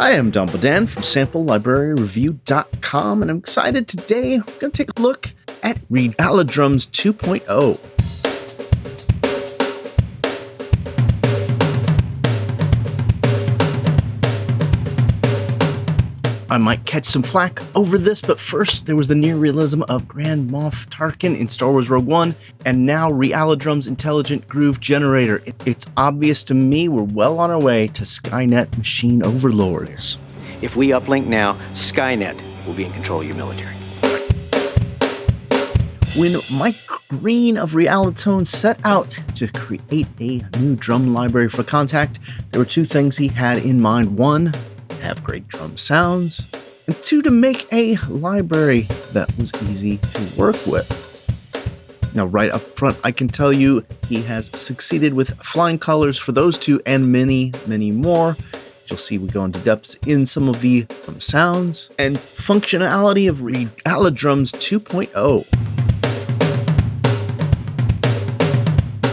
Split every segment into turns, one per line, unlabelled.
Hi, I'm Don Bodan from SampleLibraryReview.com, and I'm excited today. We're going to take a look at RealiDrums 2.0. I might catch some flack over this, but first there was the near realism of Grand Moff Tarkin in Star Wars Rogue One, and now RealiDrums' Intelligent Groove Generator. It's obvious to me we're well on our way to Skynet machine overlords.
If we uplink now, Skynet will be in control of your military.
When Mike Green of Realitone set out to create a new drum library for Kontakt, there were two things he had in mind. One, have great drum sounds, and two, to make a library that was easy to work with. Now, right up front, I can tell you he has succeeded with flying colors for those two and many, many more. You'll see we go into depths in some of the drum sounds and functionality of RealiDrums 2.0.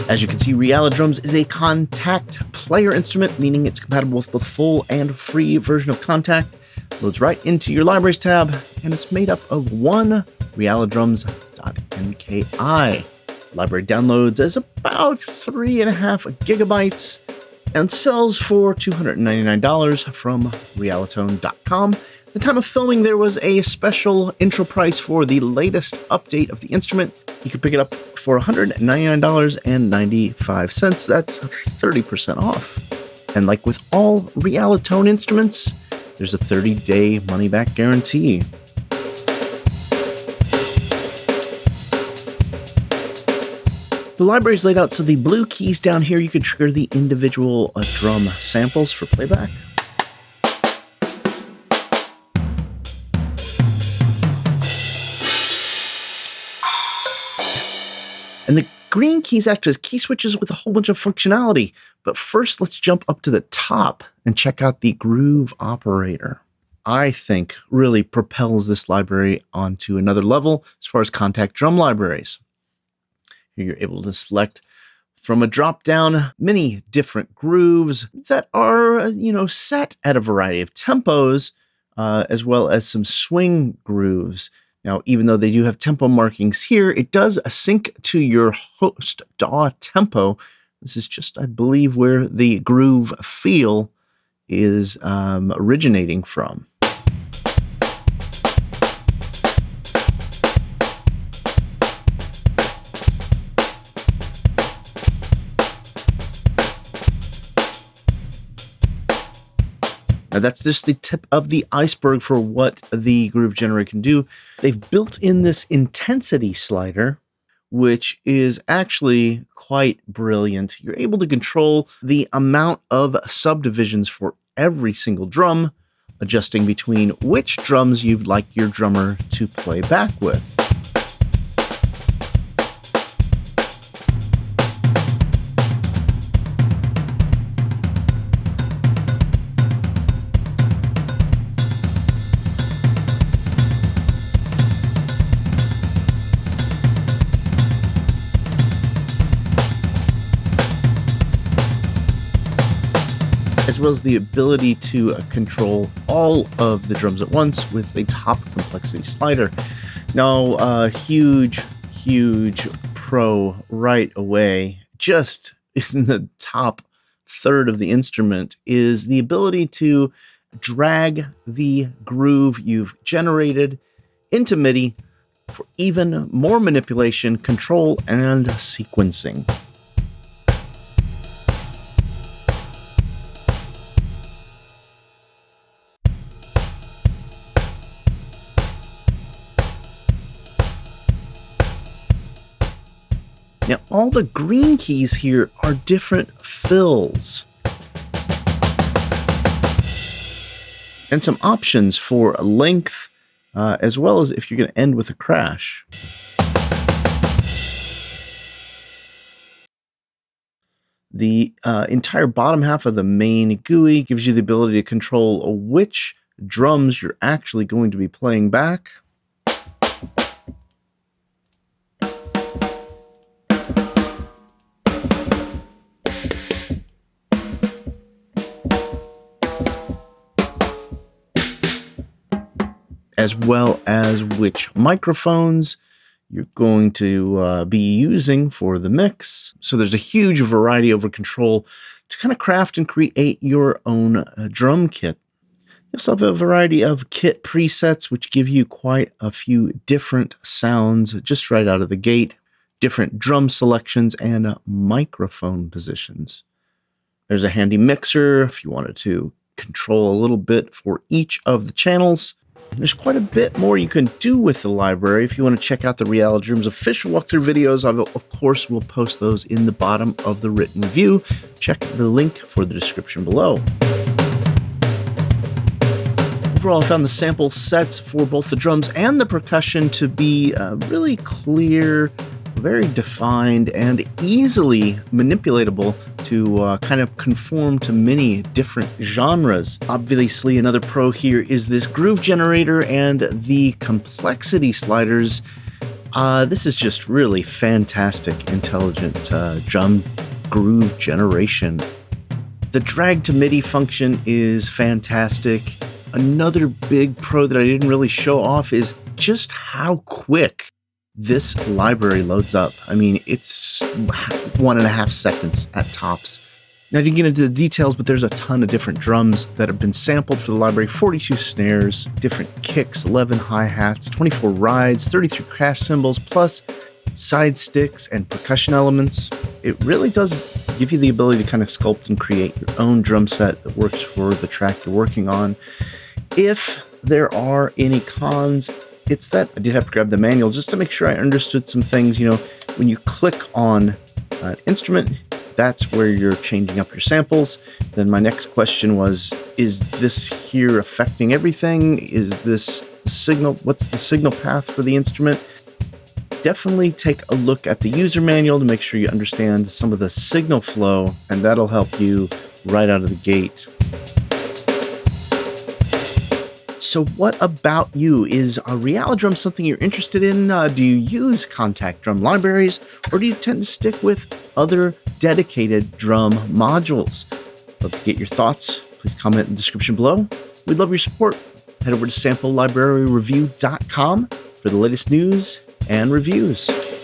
As you can see, RealiDrums is a Kontakt player instrument, meaning it's compatible with both full and free version of Kontakt. Loads right into your Libraries tab, and it's made up of one RealiDrums.mki. Library downloads as about 3.5 gigabytes and sells for $299 from Realitone.com. At the time of filming, there was a special intro price for the latest update of the instrument. You could pick it up for $199.95. That's 30% off. And like with all Realitone instruments, there's a 30-day money-back guarantee. The library is laid out so the blue keys down here, you can trigger the individual drum samples for playback. And the green keys act as key switches with a whole bunch of functionality. But first, let's jump up to the top and check out the groove operator. I think really propels this library onto another level as far as Kontakt drum libraries. Here you're able to select from a drop-down many different grooves that are, set at a variety of tempos, as well as some swing grooves. Now, even though they do have tempo markings here, it does sync to your host DAW tempo. This is just, I believe, where the groove feel is originating from. Now, that's just the tip of the iceberg for what the Groove Generator can do. They've built in this intensity slider, which is actually quite brilliant. You're able to control the amount of subdivisions for every single drum, adjusting between which drums you'd like your drummer to play back with. As well as the ability to control all of the drums at once with a top complexity slider. Now, huge pro right away, just in the top third of the instrument, is the ability to drag the groove you've generated into MIDI for even more manipulation, control, and sequencing. Now, all the green keys here are different fills. And some options for length, as well as if you're going to end with a crash. The entire bottom half of the main GUI gives you the ability to control which drums you're actually going to be playing back. as well as which microphones you're going to be using for the mix. So there's a huge variety over control to kind of craft and create your own drum kit. You also have a variety of kit presets, which give you quite a few different sounds just right out of the gate, different drum selections and microphone positions. There's a handy mixer if you wanted to control a little bit for each of the channels. There's quite a bit more you can do with the library. If you want to check out the RealiDrums official walkthrough videos, I will, of course, will post those in the bottom of the written review. Check the link for the description below. Overall, I found the sample sets for both the drums and the percussion to be really clear, very defined, and easily manipulatable to kind of conform to many different genres. Obviously, another pro here is this groove generator and the complexity sliders. This is just really fantastic, intelligent drum groove generation. The drag to MIDI function is fantastic. Another big pro that I didn't really show off is just how quick this library loads up. I mean, it's 1.5 seconds at tops. Now, I didn't get into the details, but there's a ton of different drums that have been sampled for the library. 42 snares, different kicks, 11 hi-hats, 24 rides, 33 crash cymbals, plus side sticks and percussion elements. It really does give you the ability to kind of sculpt and create your own drum set that works for the track you're working on. If there are any cons, it's that I did have to grab the manual just to make sure I understood some things. You know, when you click on an instrument, that's where you're changing up your samples. Then my next question was, is this here affecting everything? Is this the signal? What's the signal path for the instrument? Definitely take a look at the user manual to make sure you understand some of the signal flow, and that'll help you right out of the gate. So what about you? Is a RealiDrum something you're interested in? Do you use Kontakt drum libraries, or do you tend to stick with other dedicated drum modules? Love to get your thoughts. Please comment in the description below. We'd love your support. Head over to samplelibraryreview.com for the latest news and reviews.